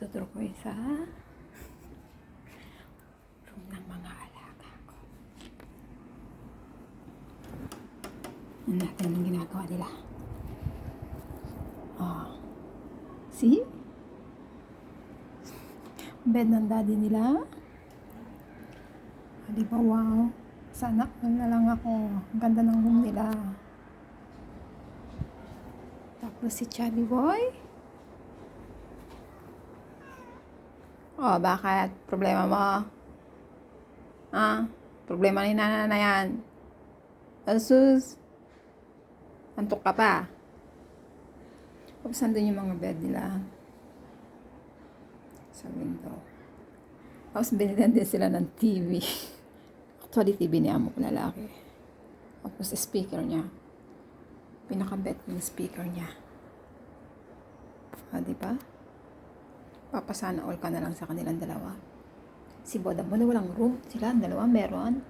Tuturo ko sa room ng mga alaga ko. Ano natin ang ginagawa nila. Oh. See? Bed ng daddy nila. Di ba, wow? Sana all na lang ako. Ang ganda ng room nila. Tapos si Chubby Boy. Oh, bakit? Problema mo? Problema ni Nana na yan. Asus. Antok ka pa. Tapos nandun yung mga bed nila. Sa window. Tapos binigyan din sila ng TV. Actually, TV ni amo ko lalaki. Tapos speaker niya. Pinaka-bet yung speaker niya. Diba? Papasana all ka na lang sa kanilang dalawa. Si Boda mo na walang room. Sila, dalawa meron.